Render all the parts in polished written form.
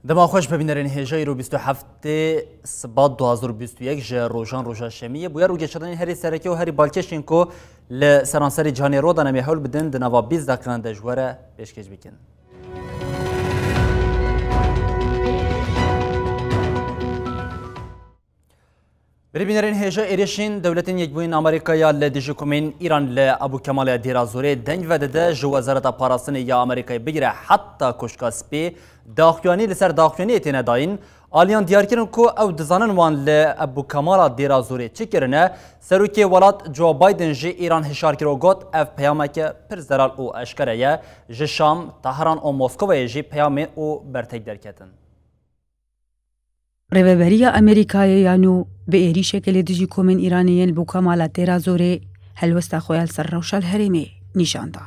دما خوش ببینرین هجای رو 27 سبات 2021 جه روژان روژا شمیه بویا رو گشتن هری سرکی و هری بالکشین کو لسرانسری جانی رو دانمی حول بدن دنوا 20 دقیقه دجواره پیشکش بکن. بربینرین هجا ایرشین دولتین یکبوین آمریکایا لدیجکومین ایران لابو کمال دیرازوری دنگ وده جو وزارت پاراستن یا آمریکای بگیره حتی کشکاسپی داخلیانی لسر داخلیانی تینه داین آلیان دیار کردن کو او دزانن وان لابو کمال دیرازوری چی کرنه سروکی ولات جو بایدن جی ایران هشار کرو گوت اف پیامه که پر زرال او اشکره جی شام تهران و مسکو جی پیامه او برتک درکتن. ڕێبەریا ئەمریکایەیان و بە ئێریشێکە لێ دژی کۆمن ئیرانیەن بۆ کەمالە تێرا زۆرێ هەلوەستا خۆیان سەر ڕەوشال هەرێمێ نیشاندا.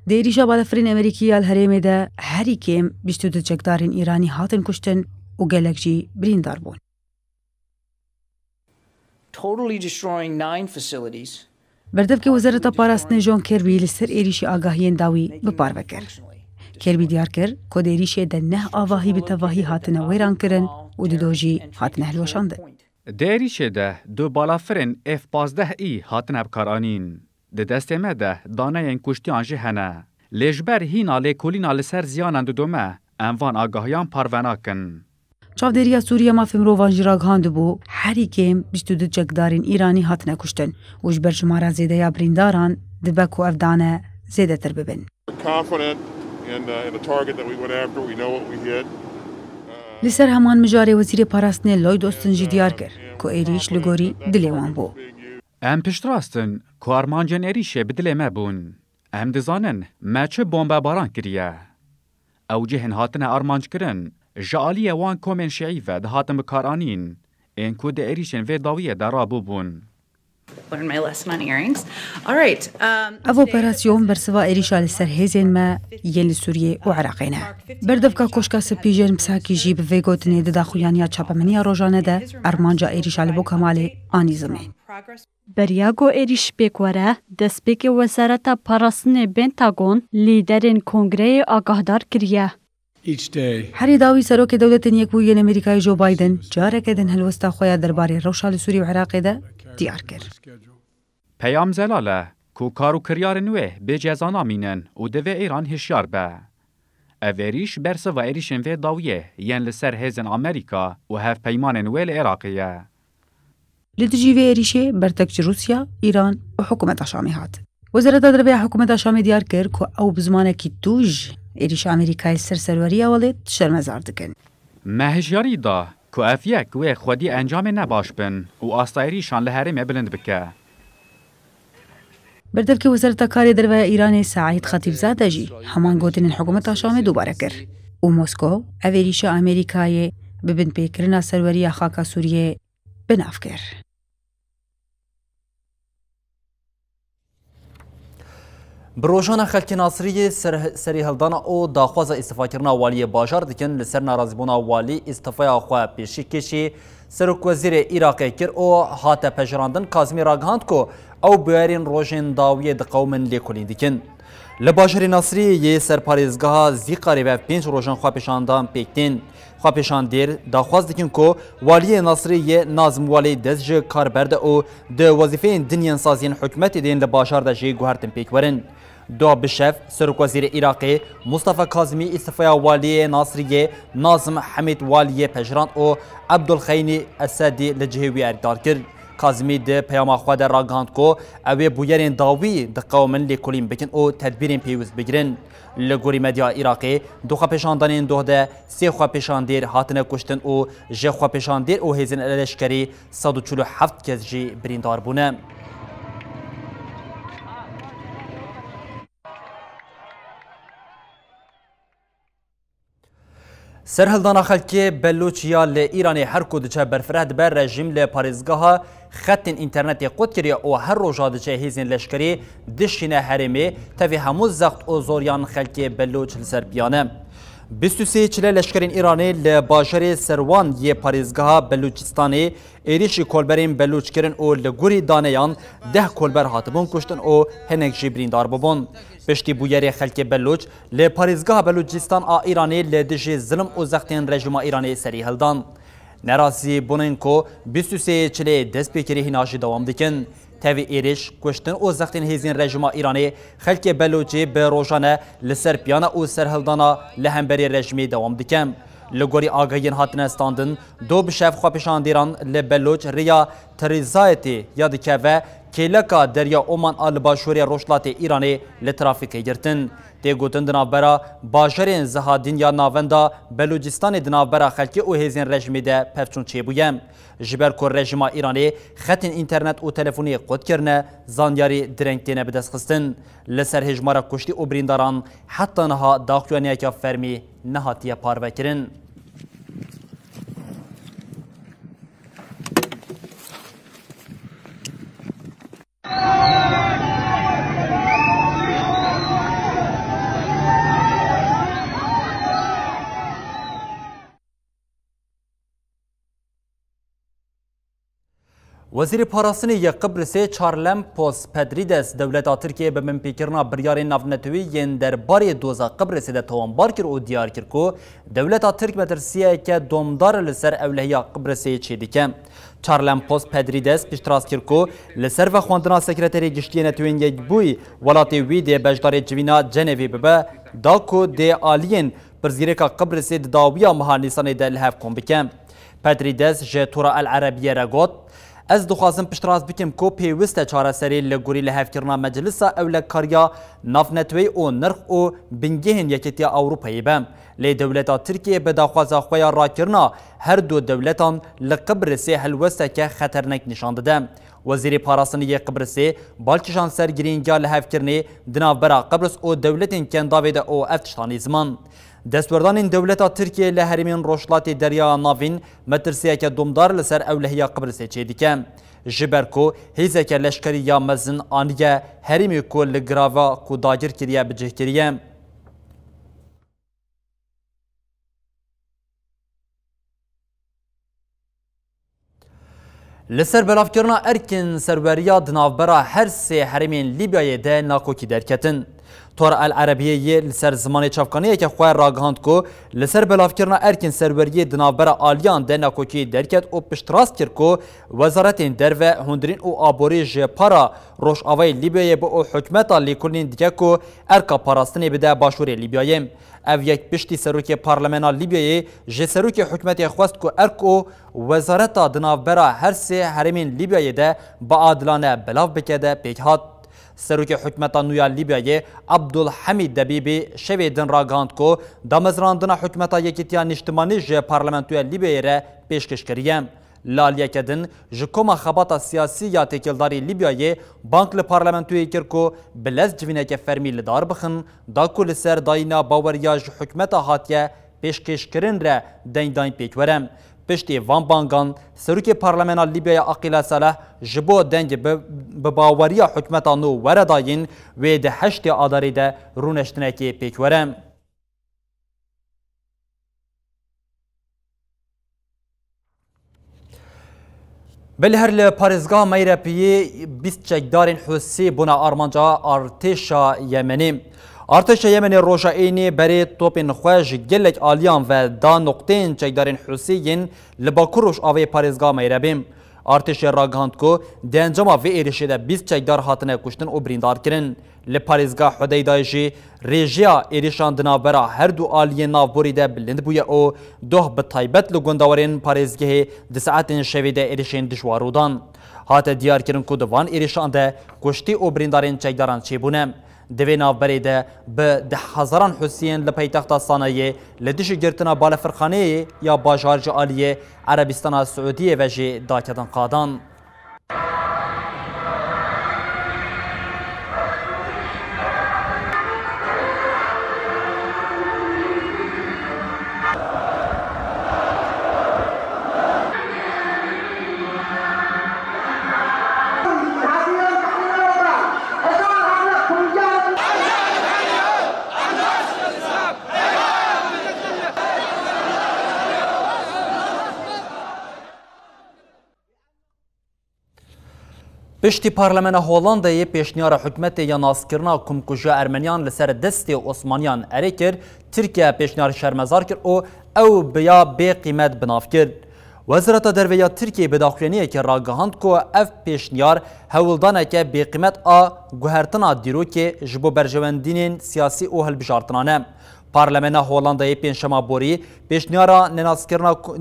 دێریشە بالەفرین ئەمریکیال هەرێمێدا هەری کێم 22 چەکدارین ئیرانی هاتن کوشتن و گەلەکژی بریندار بوون. بەردەبکە وەزارەتە پاراستنە ژۆن کێربی لەسەر ئێریشی ئاگاهیەن داوی بپارڤە کرد. کێربی دیار کرد کۆ دێریشێ دەنەه ئاڤاهی بتەڤاهی هاتنە وێران کردن و ددۆژی هاتنە هەلوەشاندن. دێریشێدە دو بالافرên F-15 hatine bikaranîn. Di destê me de daneyên kuştiyan jî hene. Lê ji ber hîna lêkolîna li ser ziyanan didome, em van agahiyan parve nakin. Çavdêriya Sûriye mafê mirovan jî ragihandibû herî kêm 22 çekdarên Îranî hatine kuştin û ji ber jimara zêdeya birîndaran dibe ku ev dane zêdetir bibin. li ser heman mijarê Wezîrê Parastinê Lloyd Austin jî diyar kir ku êrîş li gorî dilê wan bû. Em piştrast ku armancên êrîşê bi dilê me bûn. Em dizanin me çi bombebaran kiriye. Ew cihên hatine armançkirin ji aliyê wan komên şiî ve dihatin bikaranîn ên ku di êrîşên vê dawiyê de rabûbûn. Ev operasyon bersiva êrîşa li ser hêzên me yên li Sûriyê û Iraqê ne. Berdevka koşka spî jên Pisakî jî bi vê gotinê di daxuyaniya çapemeniya rojane de ermanca êrîşa li bo Kemalê anî zimê. Beryago êrîş pêkwere destpêkê Wezareta Parastinê Pentagon lîderên kongreyê agahdar kiriye. Herî dawî serokê dewletên Yekbûyî Amerîkayê Joe Biden careke din helwesta xwe ya derbarê rewşa li Sûrî û Iraqê de diyar kir. Peyam zelal e ku karûkiryarên wê bêceza namînin û divê Îran hişyar be. Ev êrîş bersiva êrîşên vê dawiyê yên li ser hêzên Amerîka û hevpeymanên wê li Iraqê ye. Li dijî vê êrîşê bertekçi Rusya, İran û hikûmeta Şamê hat. Wezareta Derbeya hikûmeta Şamê diyar kir ku ew bi zimanekî tûj êrîşa Amerîkayê ser serweriya welê şermezar dikin. Me hişyarî da ku ev yek wê xwedî encamê nebaş bin û asta êrîşan li herêmê bilind bike. Berdevkê Wezareta Karê Derveya Îranê Saîd Xetîbzade jî heman gotinên hikûmeta Şamê dubare kir û Moskov ev êrîşa Amerîkayê bi binpêkirina serweriya xaka Sûriyê binav kir. Birojana Xelkê Nasiriyê serî heldana û daxwaza îstîfakirina waliyê bajar dikin li ser narazîbûna walî îstîfaya xwe pêşî kêşî Serokwezîrê Iraqê kir û hate pejirandin Kazimî ragihand ku ew biherên rojên dawiyê di qewmin lêkolîn dikin. Li bajarê Nasiriyê serparêzgeha Zîqarê ve 5 rojan xwepêşandan pêktên xwepêşandêr daxwaz dikin ku waliyê Nasiriyê Nazim Walê dest ji karberde û di wezîfeyên dinyên saziyên hikûmetê yên li bajar de jî guhertin pêkwerin. Do bişev Serokwezîrê Iraqê Mustafa Kazimî îstîfaya waliyê Nasiriyê Nazim Hemîd Waliyê pejirand û Abdulxeynî Esedî li cihê wî erdar kir. Kazimî di peyama xwe de ragihand ku ew ê bûyerên dawî di qewmin lêkolîn bikin û tedbîrên pêwîst bigirin. Li gorî medya Iraqê du xwepêşandanên doh de sê xwepêşandêr hatine kuştin û ji xwepêşandêr û hêzên leşkerî 147 kes jî birîndar bûne. سرهلدانا خلکی بلوچیا ل ایران هر کو دچه برفرد بر رژیم ل پاریزگاه خط اینترنت قد کری او هر روزا دچه هیزن لشکری دشینه حرمی تفی همو زخت او زوریان خلکی بلوچ لسر بیانه 23 چله لشکرین ایرانی لباجر سروان یه پاریزگاه بلوچستانی ایریشی کلبرین بلوچ کرن او لگوری دانیان 10 کلبر هاتبون کشتن او هنگ جبرین دار ببون پشتی بویری خلک بلوچ لپاریزگاه بلوچستان آ ایرانی لدجی ظلم او زختین رژیم ایرانی سری هلدان نرازی بونن کو 23 چله دست بکری هناشی دوام دکن تاوی ایریش کشتن او زختین هیزین رژیم ایرانی خلک بلوچی به روشانه لسر پیانا او سرهلدانا لهمبری رژیمی دوام دکن لگوری آگاهین هاتن استاندن دو بشف خوابشان دیران لبلوچ ریا تریزایتی یاد که و کلکا دریا اومان آلباشوری روشلات ایرانی لترافیک گرتن تی گوتن دنابرا باجرین زهادین یا ناوندا بلوچستان دنابرا خلکی او هیزین رژیمی ده پفچون چی بویم جبر کور رژیم ایرانی خط اینترنت او تلفنی قد کرنه زانیاری درنگتینه بدست خستن لسر هجمارا کشتی او برینداران حتی نها داخوانیه که فرمی نهاتیه پارو کرن وزیر پاراستنی یک قبرس چارلم پوس پدریدس دولت ترکیه به من پیکرنا بریار نافنتوی ین در باری دوزا قبرس ده توانبار کر او دیار کر کو دولت ترک مترسیه که دومدار لسر اولهیا قبرس چی دیکه چارلم پوس پدریدس پیشتراز کر کو لسر و خواندنا سکرتری گشتی نتوین یک بوی ولاتی وی ده بجدار جوینا جنوی ببه داکو ده آلین برزیرکا قبرس داویا مهانیسان ده لحف کن بکم پدریدس جه تورا العربیه را گوت از دخوازم پشتراز بکم کو پیوسته چاره سری لگوری لحفکرنا مجلسا اولکاریا نافنتوی او نرخ او بنگهن یکیتی اوروپایی بم لی دولتا ترکیه به داخوازا خویا راکرنا هر دو دولتان لقبرسی حلوسته که خطرنک نشان دادم وزیر پاراستنی قبرسی بالکشان سرگرینگا لحفکرنی دناو برا قبرس او دولتین کنداویده او افتشتانی زمان دستوردان دولت ترکیه لحرمین روشلات دریا ناوین مترسیه که دومدار لسر اولهیا قبرسی چه دیکه جبرکو هیزه که لشکری یا مزن آنیه حرمی کو لگراوا کو داگر کریه بجه کریه لسر بلافکرنا ارکن سروریا دناوبرا هر سه حرمین لیبیای ده ناکوکی درکتن تور العربیه لسر زمان چافکانیه که خواه راگهاند کو لسر بلافکرنا ارکن سروریه دناوبرا آلیان ده ناکوکی درکت او پشتراست کر کو وزارتین در و هندرین او آبوری جپارا روش آوای لیبیای با او حکمتا لیکولین دیگه کو ارکا پاراستنی بده باشوری لیبیای او یک پشتی سروک پارلمانا لیبیای جه سروک حکمتی خواست کو ارکو وزارتا دناوبرا هر سه حرمین لیبیای ده با عادلانه بلاف بکده پیکهات سروک حکمتا نویا لیبیای عبدالحمید دبیبی شوی دن راگاند کو دامزراندنا حکمتا یکیتیا نشتمانی جه پارلمانتوی لیبیای را پیشکش کریم لالیه کدن جکوما خباتا سیاسی یا تکیلداری لیبیای بانک لپارلمانتوی کرکو بلز جوینه که فرمی لدار بخن داکو لسر داینا باوریا جو حکمتا هاتیه پیشکش کرن را دین پیکورم پشتی وان بانگان سروک پارلمانا لیبیا عقیله صالح جبو دنگ به باوریا حکمتا نو ورداین و ده 8 آداری ده رونشتنکی پیکورم بله هر لپارزگاه میرپیه 20 چکدارین حسی بنا آرمانجا ارتشا یمنی ارتش یمن روشاینی برای توپین خوش گلک آلیان و دا نقطین چکدارین حسین لباکروش آوی پارزگاه میربیم ارتش راگهاند کو دنجما و ایرشی ده 20 چکدار هاتنه کشتن و بریندار کرن لپارزگاه حدیدایشی ریجیا ایرشان دنابرا هر دو آلیه نافبوری ده بلند بویا او دوه بطایبت لگوندوارین پارزگاه ده ساعتین شویده ایرشین دشوارودان هات دیار کرن کو دوان ایرشان ده کشتی و بریندارین چکداران چی بونم دوی نافبری ده به 10,000 حسین لپایتخت صانعیه لدش گرتنا بالفرخانه یا باجارج آلیه عربستان سعودیه و جی داکتن قادان پشتی پارلمانە هۆڵندایە پێشنیارە حکومەتê ya naskirina komkujiya Ermeniyan li ser destê Osmaniyan erê kir, Tirkiye pêşniyarî şermezar kir û ew biya bê qîmet binav kir. Wezareta Derve ya Tirkiye bi daxuyaniyekê ragihand ku ev pêşniyar hewildaneke bêqîmet a guhertina dîrokê ji bo berjewendînên siyasî û hilbijartinan e. Parlamena Holandayê pênşema borî pêşniyara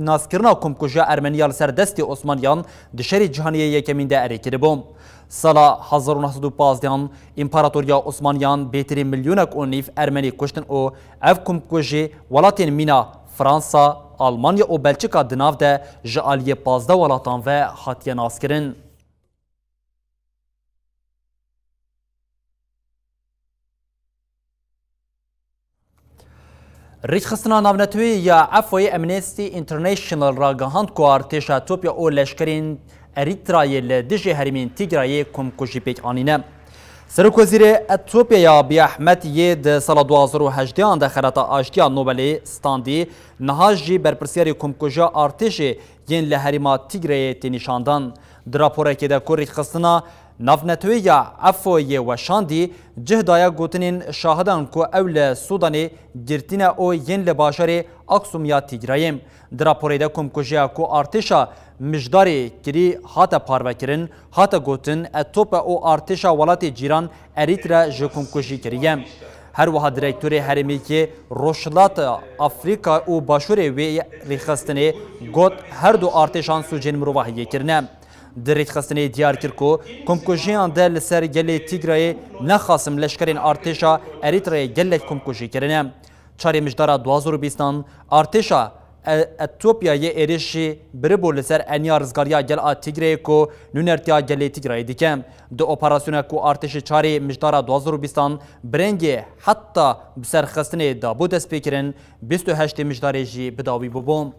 naskirina komkujiya Ermeniya li ser destê Osmaniyan di şerê cîhaniyê yekemîn de erê kiribû. Sala 1915 İmparatoriya Osmaniyan bêtirî milyonek û nîv Ermenî kuştin û ev komkujî welatên mîna Fransa, Almanya û Belçika di nav de ji aliyê 15 welatan ve hatiye naskirin. Rêxistina navnetewî ya Efoyê Amnesty International ragihand ku artêşa Etopya û leşkerên Erîtrayê li dijî herêmên Tigrayê komkujî pêk anîne. Serokvezîrê Etopyaya Abiy Ahmed yê di sala 2018 de xerata Aştiya Nobelê standî niha jî berpirsyarê komkujiya artêşê yên li herêma Tigrayê tê nîşandan. Di raporekê de ku rêxistina navnetewî ya Efoyê weşandî cih daya gotinên şahidan ku ew li Sudanê girtîne û yên li bajarê Aksum ya Tigrayê. Di raporê de komkujiya ku artêşa mijdarê kirî hate parvekirin, hate gotin Etopya û artêşa welatê cîran Erître ji komkujî kiriye. Her wiha direktörê herêmekê Roşilata Afrika û başûrê wê rêxistinê got her du artêşan sucên mirovahî yêkirine. Di rêxistinê diyar kir ku komkujiyan de li ser gelê Tigrayê nexasim leşkerên artêşa Erîtreyê gelek komkujî kirine. Çarê mijdara 2020 artêşa Etopyayê êrişî biribû li ser eniya rizgariya gel a Tigrayê ku nûnertiya gelê Tigrayê dike. Di operasyona ku artêşê çarê mijdara 2020 birengê heta bi serxistinê dabû destpêkirin 28 mijdarê jî bi dawî bûbû.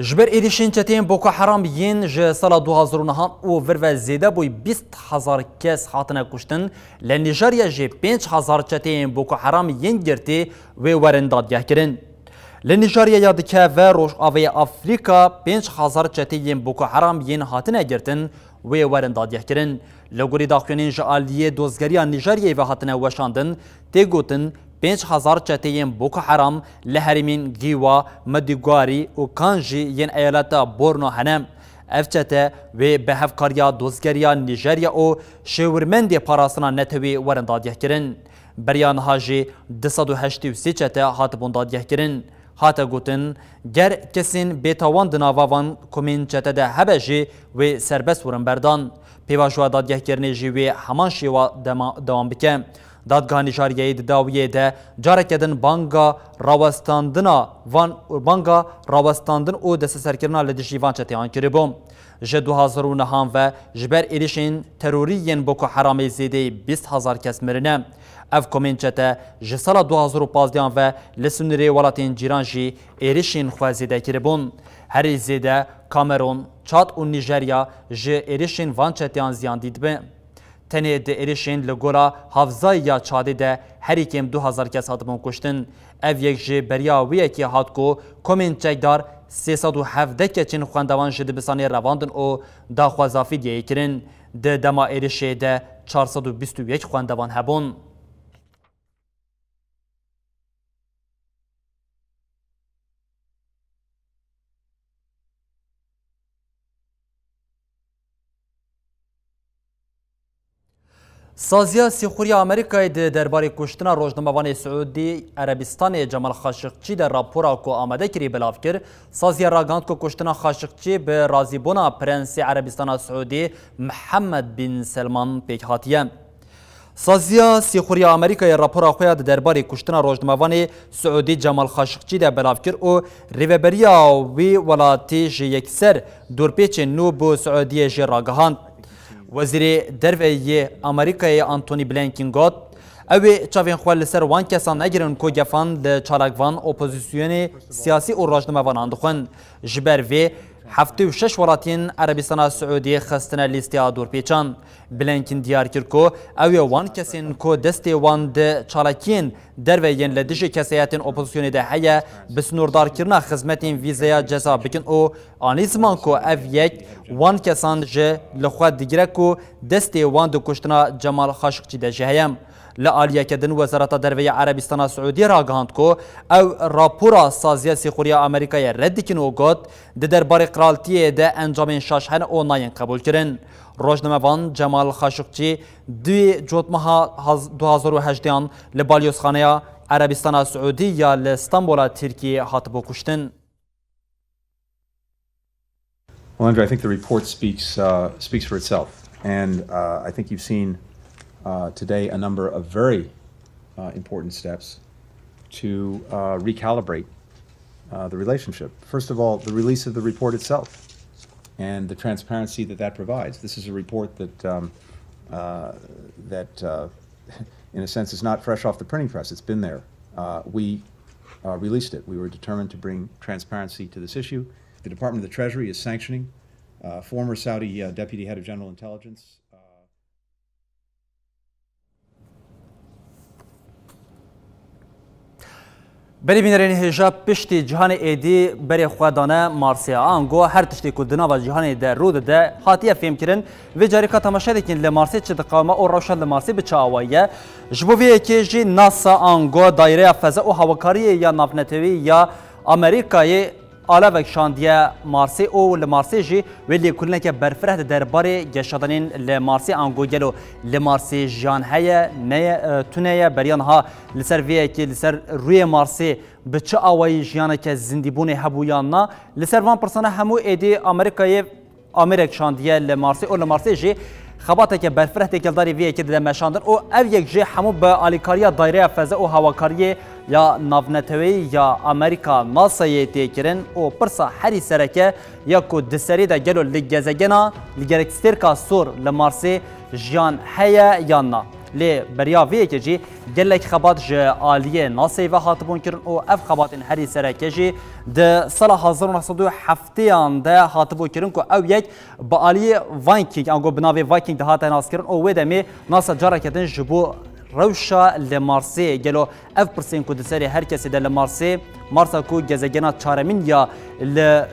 Ji ber êrişên çeteyên Boko Haram yên ji sala 2009 û vir ve zêde bûyî 20,000 kes hatine kuştin, li Nîjerya jî 5,000 çeteyên Boko Haram yên girtî wê werin dadgehkirin. Li Nîjeryaya dike ve Rojavayê Afrika 5,000 çeteyên Boko Haram yên hatine girtin wê werin dadgehkirin. Li gorî daxuyanên ji aliyê dozgeriya Nîjeryayê ve hatine weşandin, tê gotin 5,000 çeteyên Boko Haram li herêmên Gîwa, Medigwarî û Kan jî yên eyaleta Borno hene. Ev çete wê bi hevkariya dozgeriya Nîjerya û şêwirmendê parastina netewê werin dadgehkirin. Beriya niha jî 283 çete hatibûn dadgehkirin. Hate gotin ger kesên bêtawan di nava van komên çete de hebe jî wê serbest wurin berdan. Pêvajoya dadgehkirinê jî wê heman şêwa dewam bike. Dadgeha Nîjeryayê di dawiyê de careke din banga rawestandin û desteserkirina li dijî van çeteyan kiribû. Ji 2009 ve ji ber êrişên terorî yên Boko Haramê zêdeyî 20,000 kes mirine. Ev komên çete ji sala 2015 ve li Sunirê welatên cîran jî êrişên xwe zêde kiribûn. Herî zêde Kamerûn, Çad û Nîjerya ji êrişên van çeteyan ziyandî dibe. Tenê di êrişên li gora Hevzayê ya Çadê de herî kêm 2000 kes hatibûn kuştin. Ev yek ji beriya wê yekê hat ku komên çekdar 317 keçên xwendevan ji dibistanê revandin û daxwaza fidyeyê kirin. Di dema êrişê de 421 xwendevan hebûn. Saziya Sîxuriya Amerîkayê di derbarê kuştina Rojnamevanê Siûdî Erebistanê Cemal Xaşiqçî de rapora ku amade kirî belav kir, Saziya ragihand ku kuştina Xaşiqçî bi razîbûna Prensê Erebistana Siûdî Mihemed bin Selman pêk hatiye. Saziya Sîxuriya Amerîkayê rapora xwe ya di derbarê kuştina Rojnamevanê Siûdî Cemal Xaşiqçî de belav kir û rêveberiya wî welatê ji yekser dûrpêçên nû bu Siûdiyê jî ragihand. Wezîrê Derveyê Amerîkayê Antony Blinken got, ew ê çavên xwe li ser wan kesan negirin ku gefan li çalakvan opozisyonê siyasî û rojnamevanan dixwin. Ji ber vê 76 ولاتین عربستان سعودی خستنه لیستی دور پیچان بلنکین دیار کرد که اوی وان کسین که دستی وان ده چالکین درویین لدیش کسیاتین اپوزیسیونی ده هیا بسنوردار کرنا خدمتین ویزا جزا بکن او آنی زمان که او یک وان کسان جه لخواد دیگره که دستی وان دو کشتنا جمال خاشقچی ده جهیم لآلیا کدن وزارت درویه عربستان سعودی را گاند کو او راپورا سازی سیخوری آمریکای رد کن و گفت درباره قرالتی ده انجام شاشهن او ناین قبول کرن. روزنامه‌وان جمال خاشقچی دوی جوتمها 2018 لبالیوس خانه عربستان سعودی یا لإستانبول ترکیه هاتبو کشتن. Well, Andrew, I think the report speaks for itself, and I think you've seen today a number of very important steps to recalibrate the relationship. First of all, the release of the report itself and the transparency that provides. This is a report that in a sense is not fresh off the printing press. It's been there. We released it. We were determined to bring transparency to this issue. The Department of the Treasury is sanctioning former Saudi Deputy Head of General Intelligence. بری بینرین هجاب پشتی جهان ایدی بری خودانه مارسیا آنگو هر تشتی کدنا و جهان در رود ده حاتیه فهم کردن و جاری کاتماشا دیکن لمارسی چه دقامه او روشن لمارسی به چاوایه جبویه که جی ناسا آنگو دایره فضا او هواکاری یا نافنتوی یا آمریکای علاوه شاندیه مارسی او لمارسی جی ولی کلنه که برفره درباره گشادنین لمارسی آنگو گلو لمارسی جان هیا نه تونه بریان ها لسر ویه که لسر روی مارسی به چه آوایی جیانه که زندیبونه هبویان نا لسر وان پرسانه همو ایدی آمریک شاندیه لمارسی او لمارسی جی خباته که برفره تکلداری ویه که در مشاندن او یک جی همو به آلیکاریا دایره فضا او هواکاری یا نافنتوی یا امریکا ناسایه تیکرن او پرسا هری سرکه یا کو دسری دا گلو لگزگنا لگرکسترکا سور لمارسی جیان هیا یا نا لی بریاویه که جی گلک خبات جی آلیه ناسایه و هاتبون کرن او اف خباتین هری سرکه جی ده سال 1907 ده هاتبون کرن که او یک با آلیه وایکینگ انگو بناوی وایکینگ ده هاتن ناس کرن او ویدمی ناسا جارا کدن جبو روشا لمارسی گلو اف پرسین کو دسری هر کسی ده لمارسی مارسا کو گزگنا چارمین یا ل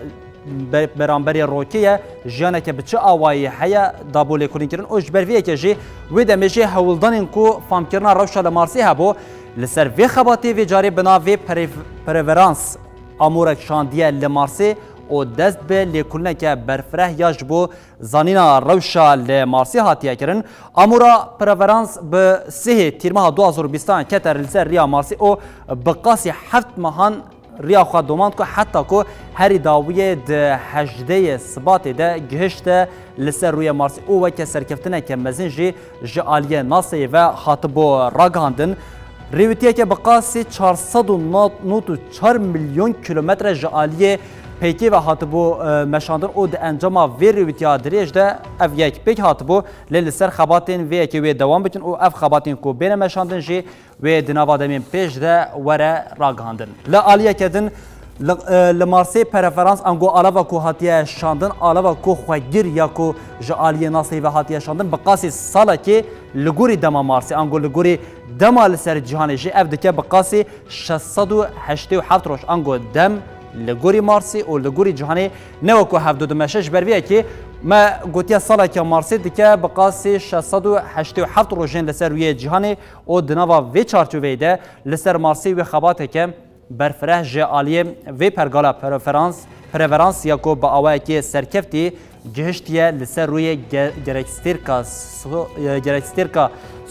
برانبری روکیه جانه که بچه آوایی حیا دابوله کنین کرن اوج برویه که جی ویده میجی هولدانین کو فام کرنا روشا لمارسی هبو لسر وی خباتی وی جاری بناوی پریورانس امورک شاندیه لمارسی او دست به لیکولنه که برفره یاج بو زانینا روشا لمارسی هاتیه کرن امورا پریورانس به سه تیرماه 2020 کتر لسر ریا مارسی او بقاسی 7 ماهان ریا خواهد دوماند که حتی که هری داویه ده هجده سبات ده گهشته لسر روی مارسی او وکه سرکفتنه که مزین جی آلیه ناسی و خاطبو راگاندن ریویتیه که بقاسی 494 میلیون کیلومتر جی آلیه پیکی و هاتبو مشاندن او ده انجام وی ریویتیا دریج ده اف یک پیک هاتبو لیل سر خباتین وی که وی دوام بکن او اف خباتین کو بین مشاندن جی وی دناوا دمین پیش ده وره راگاندن لا آلیه کدن لمارسی پرفرانس انگو علاوه کو هاتیه شاندن علاوه کو خوگیر یا کو جالیه ناسی و هاتیه شاندن بقاسی سالا که لگوری دما مارسی انگو لگوری دما لسر جهان جی اف دکه بقاسی 687 روش انگو دم لگوری مارسی و لگوری جهانی نوکو 76 برویه که ما گوتیا سالا که مارسی دکه بقاسی 687 روشن لسر روی جهانی و دنوا وی چارچوبه ده لسر مارسی و خباته که برفره جالیه وی پرگالا پرفرانس یا کو با آوای که سرکفتی جهشتیه لسر روی گرکستیرکا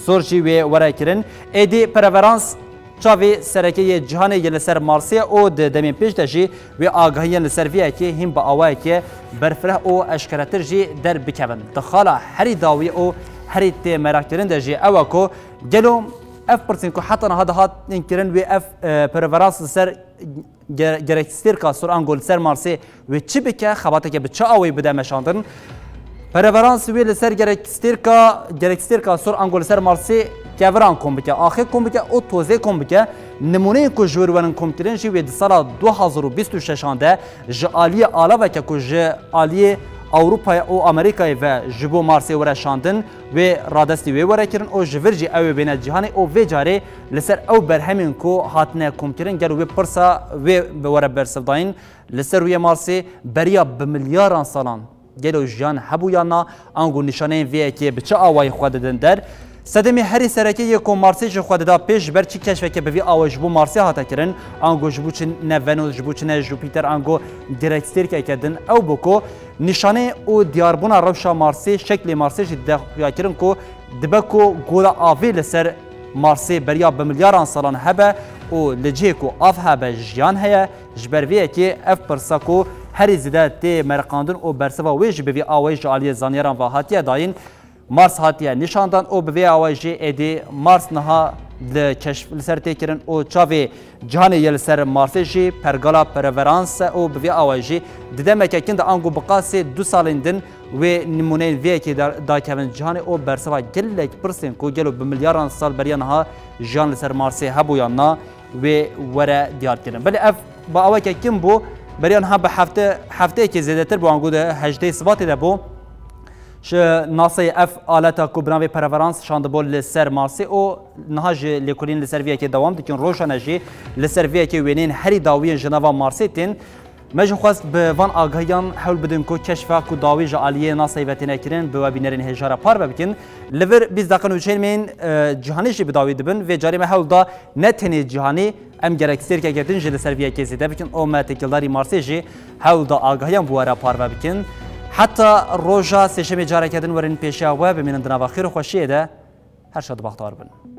سورجی و ورای کرن ایدی پرفرانس چاوی سرکی جهانی لسر مارسی او دمین پیش دجی و آگاهی لسر ویه که هم با آوای که برفره او اشکراتر جی در بکون دخالا هری داوی او هری تی مراک کرن دجی او کو گلو اف پرسین کو حتی نه هات اینکرن و اف پرفرانس سر گرکستیرکا سور انگول سر مارسی و چی بکه خباته که بچه آوی بده مشاندن پرفرانس وی لسر گرکستیرکا سور انگول سر مارسی کوران کم بکه آخر کم بکه او توزه کم بکه نمونه کو جور ورن کمترین جی و سال 2026 ده جالی آلا و که کو جالی اوروپا او امریکا و جبو مارسی ور شاندن و رادستی و ور کرن او جورجی او بین جهان او و جاره لسر او برهمین کو هاتنه کمترین گلو و پرسا و ور برسداین لسر و مارسی بریا بملیاران سالان گلو جان هبو یانا انگو نشانه وی که بچه آوای خود دندر سدمی هری سرکی یک مارسی خود دا پیش بر چی کشف که به آواج بو مارسی هاتا کرن انگو جبوچ نه ونوس جبوچ نه جوپیتر انگو درکستر که کردن او بکو نشانه او دیاربونا روشا مارسی شکل مارسی جد کرن کو دبکو گولا آوی لسر مارسی بریا بملیاران سالان هبه او لجه کو آف هبه جیان هیا جبرویه که اف پرساکو هری زده تی مرقاندن او برسوا ویج به آواج عالی زانیران و هاتیه داین مارس هاتیه نشاندن او به آواجی ادی مارس نها لکشف لسر تکرن او چاوی جهانی یل سر مارسجی پرگالا پرورانس او به آواجی دیدم که کند آنگو بقاس 2 سالندن و نمونه وی که دا کمن جهانی او برسوا گلک پرسن کو گلو به میلیارد سال بریانها جهان لسر مارسی هبویانا و وره دیار کردن ولی اف با آوا که کم بو بریانها به هفته که زیاده تر بو آنگو ده هجده ثبات ده بو ش ناسي اف آلتا كوبران پرفرانس شاندبول لسر مارسي او نهاج لكولين لسرفيا كي دوام دكن روشنا جي لسرفيا كي وينين هري داويين جنوا مارسي تين مجو خواست بوان آگاهیان حول بدن کو کشفا کو داوی جعالیه ناسای وطنه کرن به وبینرین هجاره پار بکن لور 20 دقیقه نوچین من جهانی جی بداوی دبن و جاری ما حول دا نتنی جهانی ام گرکستر که گردن جل سرویه که زیده بکن او ما تکلداری مارسی جی حول دا آگاهیان بواره پار بکن حتی روژا سشم جاره کردن ورن پیشا و بمینن دنوا خیر و خوشیه ده هر شاد بختار بن